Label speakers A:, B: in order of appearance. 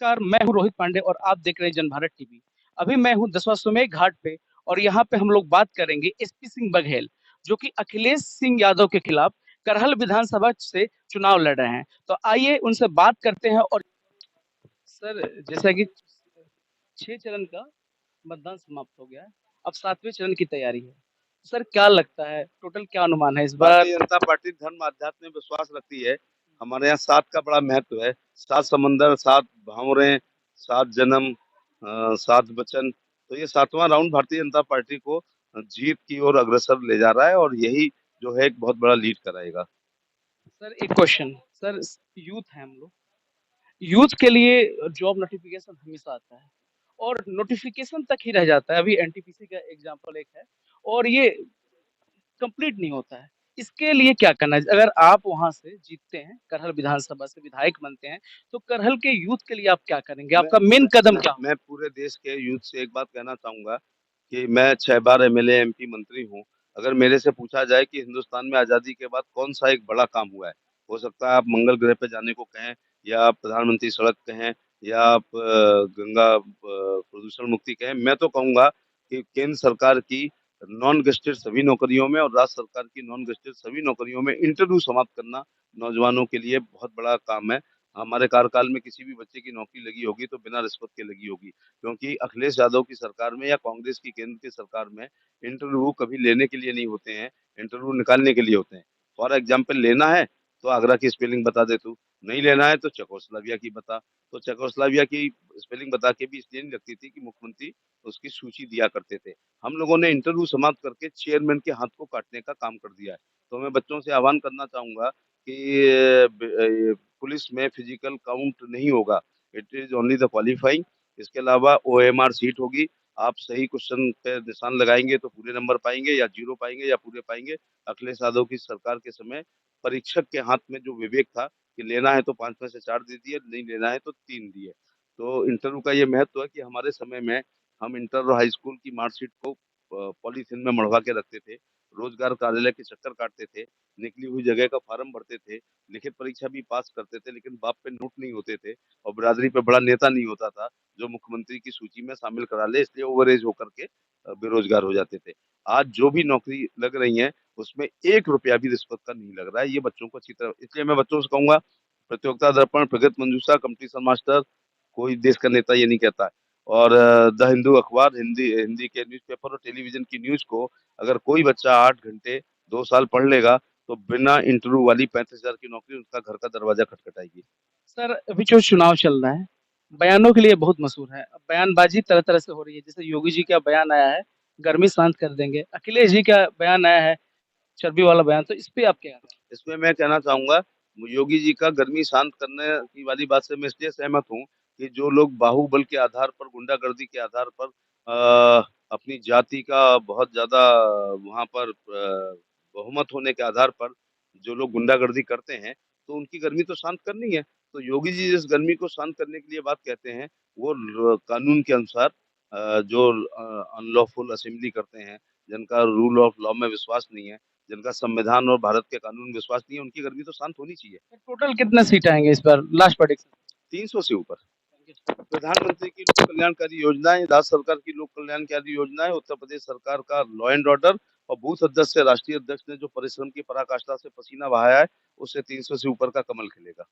A: नमस्कार, मैं हूँ रोहित पांडे और आप देख रहे हैं जनभारत टीवी। अभी मैं हूँ दसवां घाट पे और यहाँ पे हम लोग बात करेंगे एसपी सिंह बघेल, जो कि अखिलेश सिंह यादव के खिलाफ करहल विधानसभा से चुनाव लड़ रहे हैं। तो आइए उनसे बात करते हैं। और सर, जैसा कि 6 चरण का मतदान समाप्त हो गया है, अब 7वें चरण की तैयारी है। सर, क्या लगता है, टोटल क्या अनुमान है इस बार?
B: भारतीय जनता पार्टी धर्म अध्यात्म में विश्वास रखती है। हमारे यहाँ 7 का बड़ा महत्व है। 7 समंदर, 7 भावरे, 7 जन्म, 7 वचन। तो ये 7वां राउंड भारतीय जनता पार्टी को जीत की ओर अग्रसर ले जा रहा है और यही जो है एक बहुत बड़ा लीड कराएगा।
A: सर, एक क्वेश्चन। सर, यूथ है हम लोग, यूथ के लिए जॉब नोटिफिकेशन हमेशा आता है और नोटिफिकेशन तक ही रह जाता है। अभी एनटीपीसी का एग्जांपल एक है और ये कंप्लीट नहीं होता है। इसके लिए क्या करना है? अगर आप वहां से जीतते हैं, करहल विधानसभा से विधायक बनते हैं, तो करहल के यूथ के लिए आप क्या करेंगे?
B: मैं
A: आपका मेन कदम क्या होगा?
B: मैं पूरे देश के यूथ से एक बात कहना चाहूंगा कि मैं 6 बार एमएलए एमपी मंत्री हूँ। अगर मेरे से पूछा जाए कि हिंदुस्तान में आजादी के बाद कौन सा एक बड़ा काम हुआ है, हो सकता है आप मंगल ग्रह पे जाने को कहें, या आप प्रधानमंत्री सड़क कहें, या आप गंगा प्रदूषण मुक्ति कहें, मैं तो कहूंगा कि केंद्र सरकार की नॉन गेस्टेड सभी नौकरियों में और राज्य सरकार की नॉन गेस्टेड सभी नौकरियों में इंटरव्यू समाप्त करना नौजवानों के लिए बहुत बड़ा काम है। हमारे कार्यकाल में किसी भी बच्चे की नौकरी लगी होगी तो बिना रिश्वत के लगी होगी, क्योंकि अखिलेश यादव की सरकार में या कांग्रेस की केंद्र की सरकार में इंटरव्यू कभी लेने के लिए नहीं होते हैं, इंटरव्यू निकालने के लिए होते हैं। फॉर एग्जाम्पल लेना है तो आगरा की स्पेलिंग बता दे तू, नहीं लेना है तो चेकोस्लोवाकिया की बता। तो चेकोस्लोवाकिया की स्पेलिंग बता के भी इसलिए नहीं लगती थी कि मुख्यमंत्री उसकी सूची दिया करते थे। हम लोगों ने इंटरव्यू समाप्त करके चेयरमैन के हाथ को काटने का काम कर दिया है। तो मैं बच्चों से आह्वान करना चाहूंगा कि पुलिस में फिजिकल काउंट नहीं होगा, it is only the qualifying. इसके अलावा ओएमआर सीट होगी। आप सही क्वेश्चन पे निशान लगाएंगे तो पूरे नंबर पाएंगे, या जीरो पाएंगे या पूरे पाएंगे। अखिलेश यादव की सरकार के समय परीक्षक के हाथ में जो विवेक था कि लेना है तो 5 में से 4 दे दिए, नहीं लेना है तो 3 दिए। तो इंटरव्यू का ये महत्व है कि हमारे समय में हम इंटर और हाई स्कूल की मार्कशीट को पॉलीथिन में मढ़वा के रखते थे, रोजगार कार्यालय के चक्कर काटते थे, निकली हुई जगह का फार्म भरते थे, लिखित परीक्षा भी पास करते थे, लेकिन बाप पे नोट नहीं होते थे और बिरादरी पे बड़ा नेता नहीं होता था जो मुख्यमंत्री की सूची में शामिल करा ले, इसलिए ओवर एज होकर के बेरोजगार हो जाते थे। आज जो भी नौकरी लग रही है उसमें 1 रुपया भी रिश्वत का नहीं लग रहा है। ये बच्चों को अच्छी तरह, इसलिए मैं बच्चों से कहूंगा, प्रतियोगिता दर्पण, प्रगति मंजूषा, कंपटीशन मास्टर, कोई देश का नेता ये नहीं कहता है। और द हिंदू अखबार, हिंदी हिंदी के न्यूज़पेपर और टेलीविजन की न्यूज को अगर कोई बच्चा 8 घंटे 2 साल पढ़ लेगा तो बिना इंटरव्यू वाली 35,000 की नौकरी उसका घर का दरवाजा खटखटाएगी।
A: सर, अभी जो चुनाव चल रहा है, बयानों के लिए बहुत मशहूर है। अब बयानबाजी तरह तरह से हो रही है। जैसे योगी जी का बयान आया है, गर्मी शांत कर देंगे। अखिलेश जी का बयान आया है, चर्बी वाला बयान। तो इस पे आप क्या कहें?
B: इसमें मैं कहना चाहूंगा, योगी जी का गर्मी शांत करने की वाली बात से मैं इसलिए सहमत हूँ कि जो लोग बाहुबल के आधार पर, गुंडागर्दी के आधार पर अपनी जाति का बहुत ज्यादा वहां पर बहुमत होने के आधार पर जो लोग गुंडागर्दी करते हैं, तो उनकी गर्मी तो शांत करनी है। तो योगी जी जिस गर्मी को शांत करने के लिए बात कहते हैं, वो कानून के अनुसार जो अनलॉफुल असेंबली करते हैं, जिनका रूल ऑफ लॉ में विश्वास नहीं है, जिनका संविधान और भारत के कानून में विश्वास नहीं है, उनकी गर्मी तो शांत होनी चाहिए।
A: टोटल कितना सीट आएंगे इस बार, लास्ट प्रेडिक्शन?
B: 300 से ऊपर। प्रधानमंत्री की लोक कल्याणकारी योजनाएं, राज्य सरकार की लोक कल्याणकारी योजनाएं, उत्तर प्रदेश सरकार का लॉ एंड ऑर्डर, और बूथ अध्यक्ष से राष्ट्रीय अध्यक्ष ने जो परिश्रम की पराकाष्ठा से पसीना बहाया है, उससे 300 से ऊपर का कमल खिलेगा।